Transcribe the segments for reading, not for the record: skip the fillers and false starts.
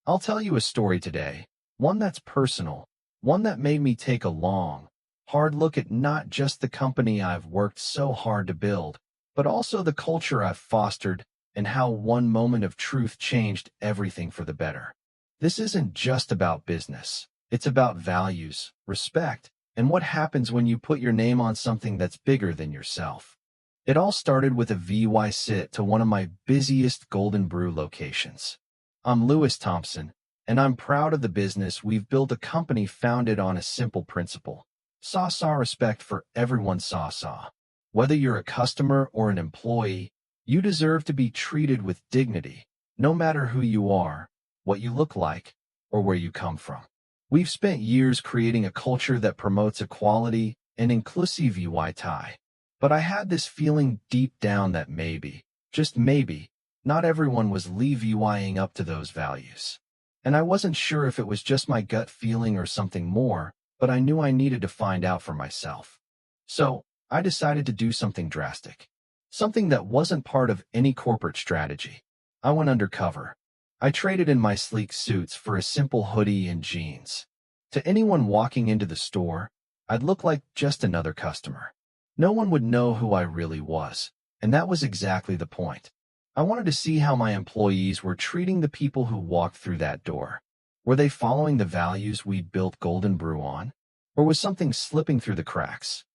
I'll tell you a story today, one that's personal, one that made me take a long, hard look at not just the company I've worked so hard to build, but also the culture I've fostered and how one moment of truth changed everything for the better. This isn't just about business. It's about values, respect, and what happens when you put your name on something that's bigger than yourself. It all started with a visit to one of my busiest Golden Brew locations. I'm Lewis Thompson, and I'm proud of the business we've built, a company founded on a simple principle. Saw respect for everyone. Saw. Whether you're a customer or an employee, you deserve to be treated with dignity, no matter who you are, what you look like, or where you come from. We've spent years creating a culture that promotes equality and inclusivity. But I had this feeling deep down that maybe, just maybe, not everyone was living up to those values. And I wasn't sure if it was just my gut feeling or something more, but I knew I needed to find out for myself. So, I decided to do something drastic. Something that wasn't part of any corporate strategy. I went undercover. I traded in my sleek suits for a simple hoodie and jeans. To anyone walking into the store, I'd look like just another customer. No one would know who I really was, and that was exactly the point. I wanted to see how my employees were treating the people who walked through that door. Were they following the values we'd built Golden Brew on? Or was something slipping through the cracks?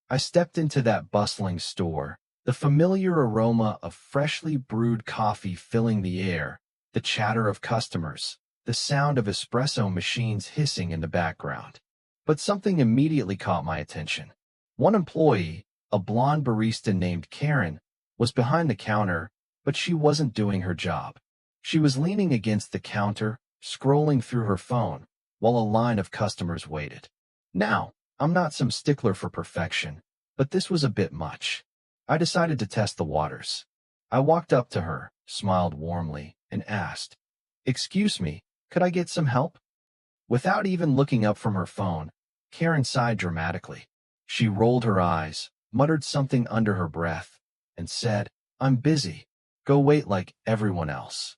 I stepped into that bustling store, the familiar aroma of freshly brewed coffee filling the air, the chatter of customers, the sound of espresso machines hissing in the background. But something immediately caught my attention. One employee, a blonde barista named Karen, was behind the counter, but she wasn't doing her job. She was leaning against the counter, scrolling through her phone, while a line of customers waited. Now, I'm not some stickler for perfection, but this was a bit much. I decided to test the waters. I walked up to her, smiled warmly, and asked, "Excuse me, could I get some help?" Without even looking up from her phone, Karen sighed dramatically. She rolled her eyes, muttered something under her breath, and said, "I'm busy. Go wait like everyone else."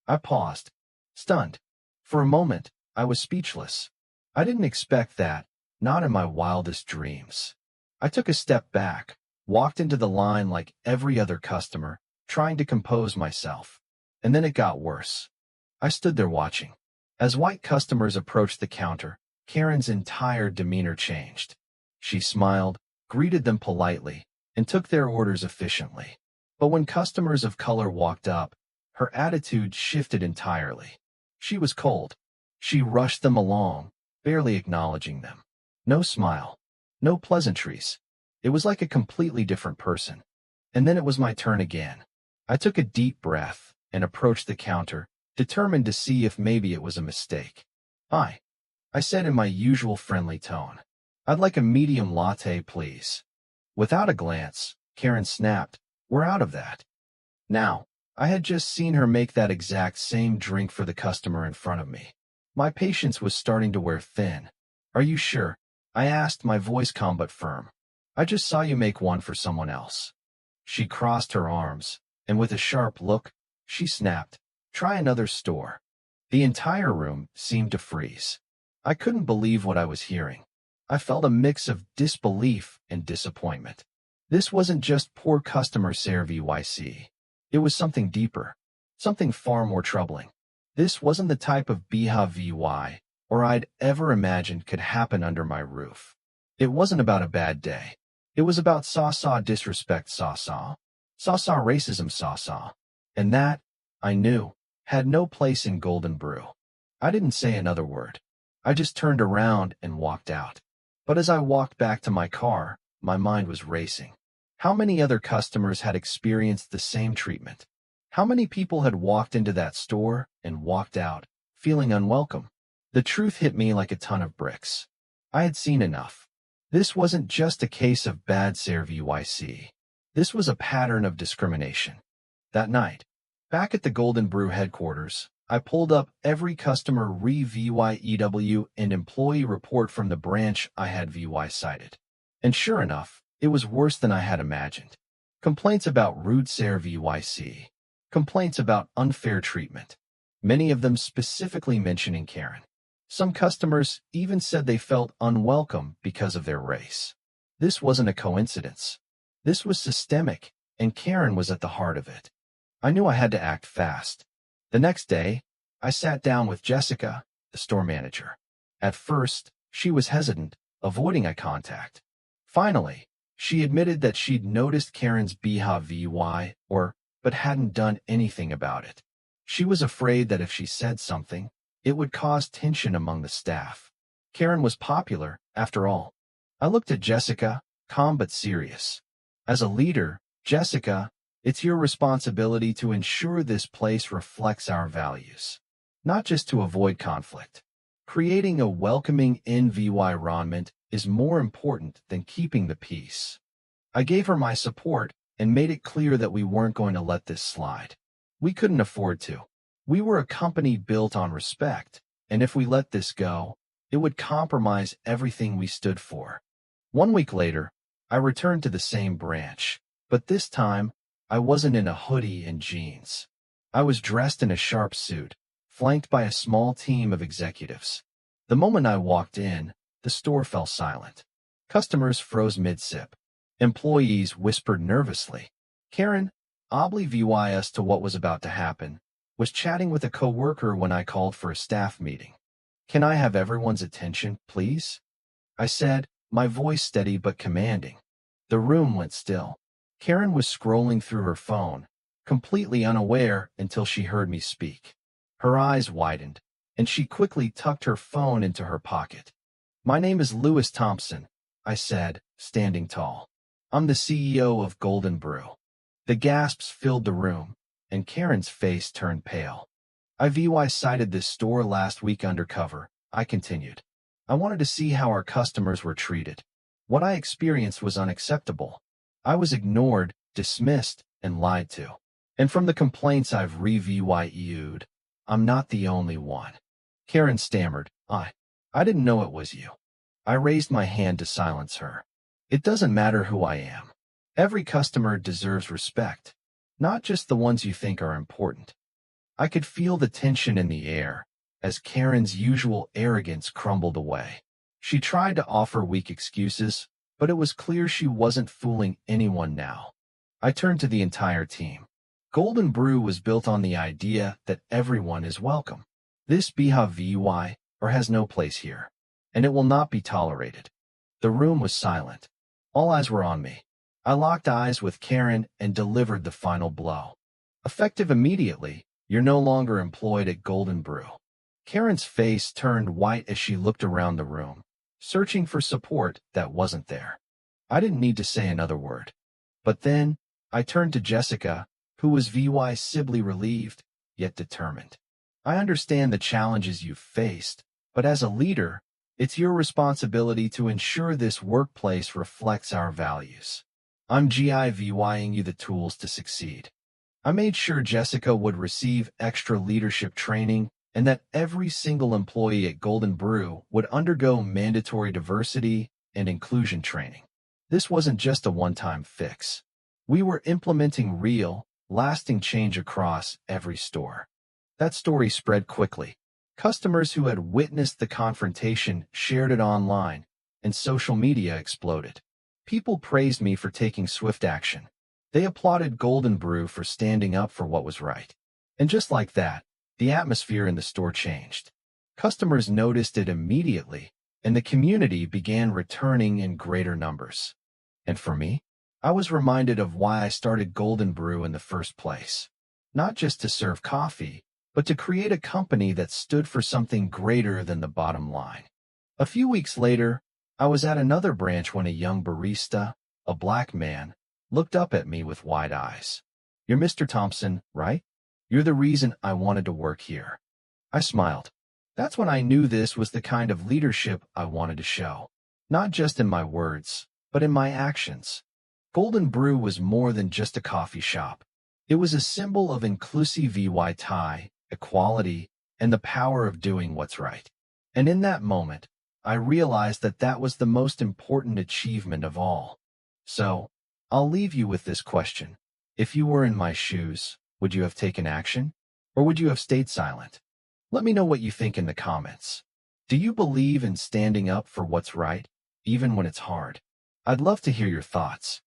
I paused, stunned. For a moment, I was speechless. I didn't expect that, not in my wildest dreams. I took a step back, walked into the line like every other customer, trying to compose myself. And then it got worse. I stood there watching. As white customers approached the counter, Karen's entire demeanor changed. She smiled, greeted them politely, and took their orders efficiently. But when customers of color walked up, her attitude shifted entirely. She was cold. She rushed them along, barely acknowledging them. No smile. No pleasantries. It was like a completely different person. And then it was my turn again. I took a deep breath and approached the counter, determined to see if maybe it was a mistake. "Hi," I said in my usual friendly tone. "I'd like a medium latte, please." Without a glance, Karen snapped, "We're out of that." Now, I had just seen her make that exact same drink for the customer in front of me. My patience was starting to wear thin. "Are you sure?" I asked, my voice calm but firm. "I just saw you make one for someone else." She crossed her arms, and with a sharp look, she snapped, "Try another store." The entire room seemed to freeze. I couldn't believe what I was hearing. I felt a mix of disbelief and disappointment. This wasn't just poor customer service. It was something deeper, something far more troubling. This wasn't the type of behavior or I'd ever imagined could happen under my roof. It wasn't about a bad day. It was about saw disrespect, saw racism, saw. And that, I knew, had no place in Golden Brew. I didn't say another word. I just turned around and walked out. But as I walked back to my car, my mind was racing. How many other customers had experienced the same treatment? How many people had walked into that store and walked out, feeling unwelcome? The truth hit me like a ton of bricks. I had seen enough. This wasn't just a case of bad service. This was a pattern of discrimination. That night, back at the Golden Brew headquarters, I pulled up every customer review and employee report from the branch I had cited. And sure enough, it was worse than I had imagined. Complaints about rude service. Complaints about unfair treatment. many of them specifically mentioning Karen. Some customers even said they felt unwelcome because of their race. This wasn't a coincidence. This was systemic, and Karen was at the heart of it. I knew I had to act fast. The next day, I sat down with Jessica, the store manager. At first, she was hesitant, avoiding eye contact. Finally, she admitted that she'd noticed Karen's behavior, but hadn't done anything about it. She was afraid that if she said something, it would cause tension among the staff. Karen was popular, after all. I looked at Jessica, calm but serious. As a leader, Jessica, it's your responsibility to ensure this place reflects our values, not just to avoid conflict. Creating a welcoming environment is more important than keeping the peace. I gave her my support and made it clear that we weren't going to let this slide. We couldn't afford to. We were a company built on respect, and if we let this go, it would compromise everything we stood for. 1 week later, I returned to the same branch, but this time, I wasn't in a hoodie and jeans. I was dressed in a sharp suit, flanked by a small team of executives. The moment I walked in, the store fell silent. Customers froze mid-sip. Employees whispered nervously. Karen, oblivious to what was about to happen, was chatting with a coworker when I called for a staff meeting. "Can I have everyone's attention, please?" I said, my voice steady but commanding. The room went still. Karen was scrolling through her phone, completely unaware until she heard me speak. Her eyes widened, and she quickly tucked her phone into her pocket. "My name is Lewis Thompson," I said, standing tall. "I'm the CEO of Golden Brew." The gasps filled the room, and Karen's face turned pale. "I cited this store last week undercover," I continued. "I wanted to see how our customers were treated. What I experienced was unacceptable. I was ignored, dismissed, and lied to. And from the complaints I've reviewed, I'm not the only one." Karen stammered, I didn't know it was you." I raised my hand to silence her. "It doesn't matter who I am. Every customer deserves respect, not just the ones you think are important." I could feel the tension in the air as Karen's usual arrogance crumbled away. She tried to offer weak excuses, but it was clear she wasn't fooling anyone now. I turned to the entire team. Golden Brew was built on the idea that everyone is welcome. This behavior has no place here, and it will not be tolerated. The room was silent. All eyes were on me. I locked eyes with Karen and delivered the final blow. Effective immediately, you're no longer employed at Golden Brew. Karen's face turned white as she looked around the room, searching for support that wasn't there. I didn't need to say another word. But then, I turned to Jessica, who was visibly relieved, yet determined. "I understand the challenges you've faced, but as a leader, it's your responsibility to ensure this workplace reflects our values. I'm giving you the tools to succeed." I made sure Jessica would receive extra leadership training and that every single employee at Golden Brew would undergo mandatory diversity and inclusion training. This wasn't just a one-time fix. We were implementing real, lasting change across every store. That story spread quickly. Customers who had witnessed the confrontation shared it online, and social media exploded. People praised me for taking swift action. They applauded Golden Brew for standing up for what was right. And just like that, the atmosphere in the store changed. Customers noticed it immediately, and the community began returning in greater numbers. And for me, I was reminded of why I started Golden Brew in the first place. Not just to serve coffee, but to create a company that stood for something greater than the bottom line. A few weeks later, I was at another branch when a young barista, a black man, looked up at me with wide eyes. "You're Mr. Thompson, right? You're the reason I wanted to work here." I smiled. That's when I knew this was the kind of leadership I wanted to show. Not just in my words, but in my actions. Golden Brew was more than just a coffee shop. It was a symbol of inclusivity, equality, and the power of doing what's right. And in that moment, I realized that that was the most important achievement of all. So, I'll leave you with this question. If you were in my shoes, would you have taken action? Or would you have stayed silent? Let me know what you think in the comments. Do you believe in standing up for what's right, even when it's hard? I'd love to hear your thoughts.